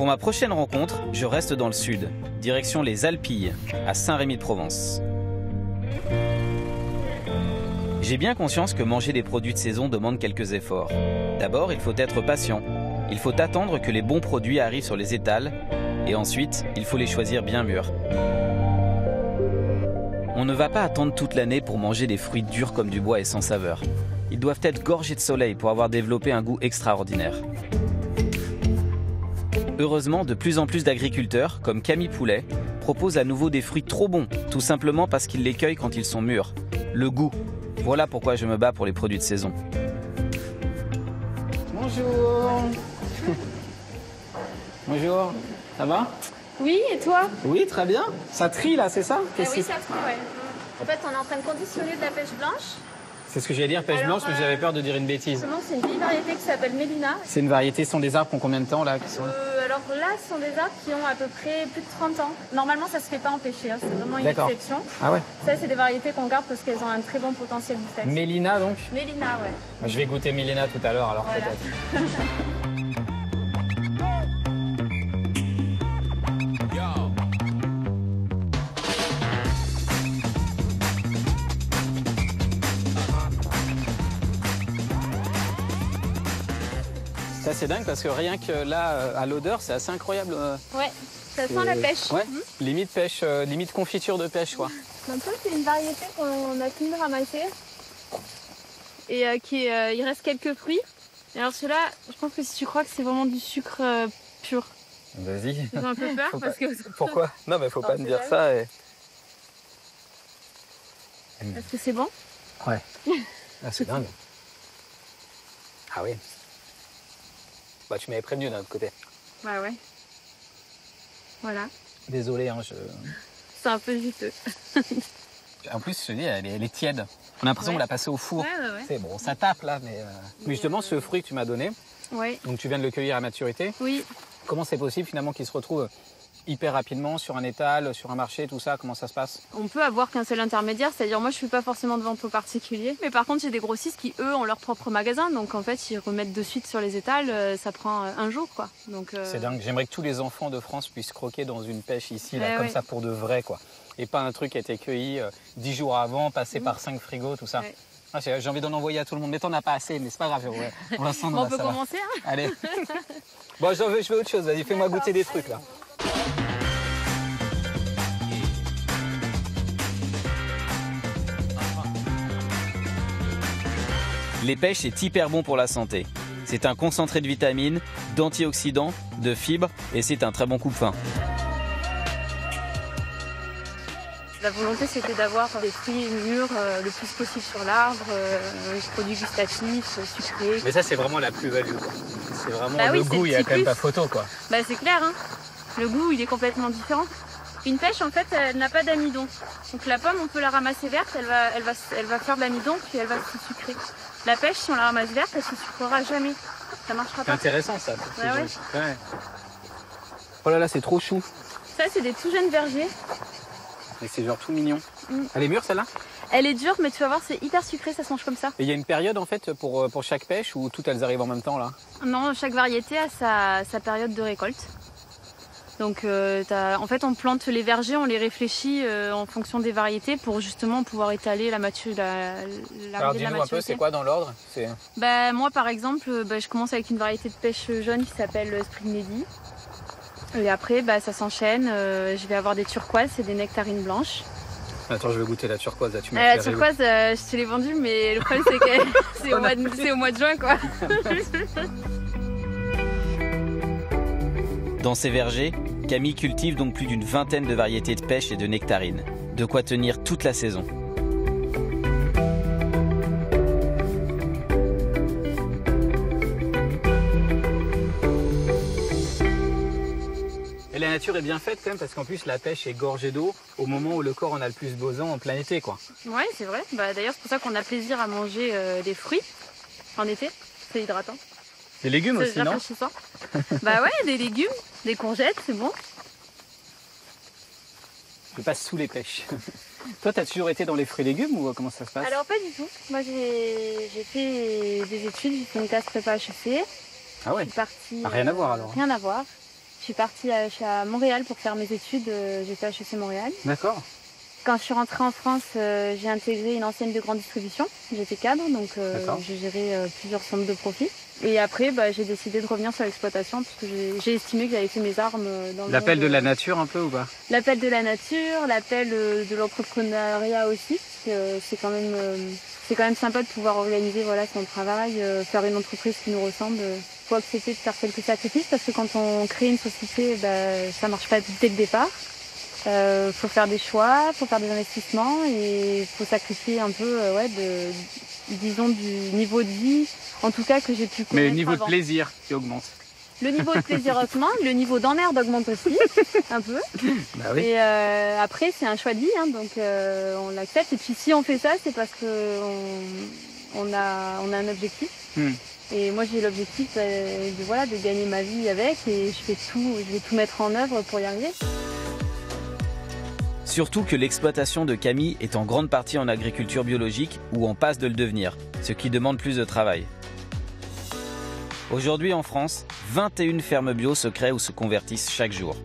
Pour ma prochaine rencontre, je reste dans le sud, direction les Alpilles, à Saint-Rémy-de-Provence. J'ai bien conscience que manger des produits de saison demande quelques efforts. D'abord, il faut être patient. Il faut attendre que les bons produits arrivent sur les étals et ensuite, il faut les choisir bien mûrs. On ne va pas attendre toute l'année pour manger des fruits durs comme du bois et sans saveur. Ils doivent être gorgés de soleil pour avoir développé un goût extraordinaire. Heureusement, de plus en plus d'agriculteurs, comme Camille Poulet, proposent à nouveau des fruits trop bons, tout simplement parce qu'ils les cueillent quand ils sont mûrs. Le goût. Voilà pourquoi je me bats pour les produits de saison. Bonjour. Bonjour. Ça va? Oui, et toi? Oui, très bien. Ça trie là, c'est ça? Oui, ça trie, ouais. En fait, on est en train de conditionner de la pêche blanche. C'est ce que j'allais dire, pêche blanche, mais j'avais peur de dire une bêtise. Justement, c'est une vieille variété qui s'appelle Mélina. C'est une variété, ce sont des arbres qui ont combien de temps là Alors là, ce sont des arbres qui ont à peu près plus de 30 ans. Normalement, ça se fait pas en pêcher, hein. C'est vraiment une exception. Ah ouais. Ça, c'est des variétés qu'on garde parce qu'elles ont un très bon potentiel gustatif. Mélina donc? Mélina, ouais. Je vais goûter Mélina tout à l'heure alors Voilà. peut-être. Ça c'est dingue parce que rien que là, à l'odeur, c'est assez incroyable. Ouais, ça sent la pêche. Ouais, limite pêche, limite confiture de pêche quoi. Donc ça, c'est une variété qu'on a fini de ramasser. Et il reste quelques fruits. Et alors celui-là, je pense que si tu crois que c'est vraiment du sucre pur. Vas-y. J'ai un peu peur parce que... Pourquoi? Non mais faut pas me dire ça. Et... Est-ce que c'est bon? Ouais. Ah, c'est dingue. Ah oui. Bah tu m'avais prévenu d'un autre côté. Bah ouais. Voilà. Désolé, hein, C'est un peu juteux. En plus, je te dis, elle est tiède. On a l'impression qu'on l'a passée au four. Ouais. C'est bon, ça tape là, mais justement, ce fruit que tu m'as donné, Ouais. donc tu viens de le cueillir à maturité. Oui. Comment c'est possible finalement qu'il se retrouve hyper rapidement sur un étal, sur un marché, tout ça? Comment ça se passe? On peut avoir qu'un seul intermédiaire, c'est-à-dire moi je fais pas forcément de vente aux particuliers, mais par contre j'ai des grossistes qui eux ont leur propre magasin, donc en fait ils remettent de suite sur les étals, ça prend un jour quoi. Donc c'est dingue. J'aimerais que tous les enfants de France puissent croquer dans une pêche ici, là, comme ouais. ça pour de vrai quoi. Et pas un truc qui a été cueilli 10 jours avant, passé par 5 frigos, tout ça. Ouais. Ah, j'ai envie d'en envoyer à tout le monde, mais t'en as pas assez, mais c'est pas grave. Ouais. Pour l'instant, on peut commencer hein. Allez. Bon, je veux autre chose, vas-y, fais-moi goûter des trucs là. Les pêches est hyper bon pour la santé. C'est un concentré de vitamines, d'antioxydants, de fibres et c'est un très bon coupe-faim. La volonté c'était d'avoir des fruits mûrs le plus possible sur l'arbre, des produits gustatifs, sucrés. Mais ça c'est vraiment la plus-value quoi. C'est vraiment Bah le oui, goût, il y a quand même pas photo quoi. Bah c'est clair hein. Le goût il est complètement différent. Une pêche en fait elle n'a pas d'amidon. Donc la pomme on peut la ramasser verte, elle va faire de l'amidon puis elle va se sucrer. La pêche si on la ramasse verte elle se sucrera jamais. Ça marchera C'est pas. intéressant ça. Bah ouais. Ouais. Oh là là c'est trop chou. Ça c'est des tout jeunes vergers. Et c'est genre tout mignon. Elle est mûre celle-là? Elle est dure mais tu vas voir c'est hyper sucré, ça se mange comme ça. Et il y a une période en fait pour chaque pêche ou toutes elles arrivent en même temps là? Non, chaque variété a sa période de récolte. Donc en fait on plante les vergers, on les réfléchit en fonction des variétés pour justement pouvoir étaler la maturité. Alors dis-nous un peu, c'est quoi dans l'ordre? Bah, moi par exemple, je commence avec une variété de pêche jaune qui s'appelle Spring Lady. Et après ça s'enchaîne, je vais avoir des turquoises et des nectarines blanches. Attends, je vais goûter la turquoise. Là, tu m'as la turquoise, je te l'ai vendue, mais le problème c'est que c'est au mois de juin quoi. Dans ces vergers, Camille cultive donc plus d'une vingtaine de variétés de pêche et de nectarines. De quoi tenir toute la saison. Et la nature est bien faite quand même parce qu'en plus la pêche est gorgée d'eau au moment où le corps en a le plus besoin en plein été quoi. Ouais c'est vrai, d'ailleurs c'est pour ça qu'on a plaisir à manger des fruits en été, c'est hydratant. Des légumes aussi non? Bah ouais, des légumes, des courgettes, c'est bon. Je passe sous les pêches. Toi t'as toujours été dans les fruits et légumes ou comment ça se passe? Alors pas du tout, moi j'ai fait des études, j'ai fait une classe prépa HEC. Ah ouais. Je suis partie, rien à voir alors. Rien à voir. Je suis partie à Montréal pour faire mes études. J'ai fait HEC Montréal. D'accord. Quand je suis rentrée en France, j'ai intégré une enseigne de grande distribution. J'étais cadre, donc j'ai géré plusieurs centres de profit. Et après, j'ai décidé de revenir sur l'exploitation parce que j'ai estimé que j'avais fait mes armes dans le L'appel monde, de la nature un peu ou pas? L'appel de la nature, l'appel de l'entrepreneuriat aussi. C'est quand même sympa de pouvoir organiser son travail, faire une entreprise qui nous ressemble. Faut accepter de faire quelques sacrifices parce que quand on crée une société, ça marche pas dès le départ. Faut faire des choix, faut faire des investissements et faut sacrifier un peu disons du niveau de vie, en tout cas que j'ai pu connaître. Mais le niveau avant. de plaisir qui augmente. Le niveau de plaisir augmente, le niveau d'emmerde augmente aussi, un peu. Bah oui. Et après, c'est un choix de vie, hein, donc on l'accepte. Et puis si on fait ça, c'est parce que on a un objectif. Et moi, j'ai l'objectif de gagner ma vie avec, et je vais tout mettre en œuvre pour y arriver. Surtout que l'exploitation de Camille est en grande partie en agriculture biologique ou en passe de le devenir, ce qui demande plus de travail. Aujourd'hui en France, 21 fermes bio se créent ou se convertissent chaque jour.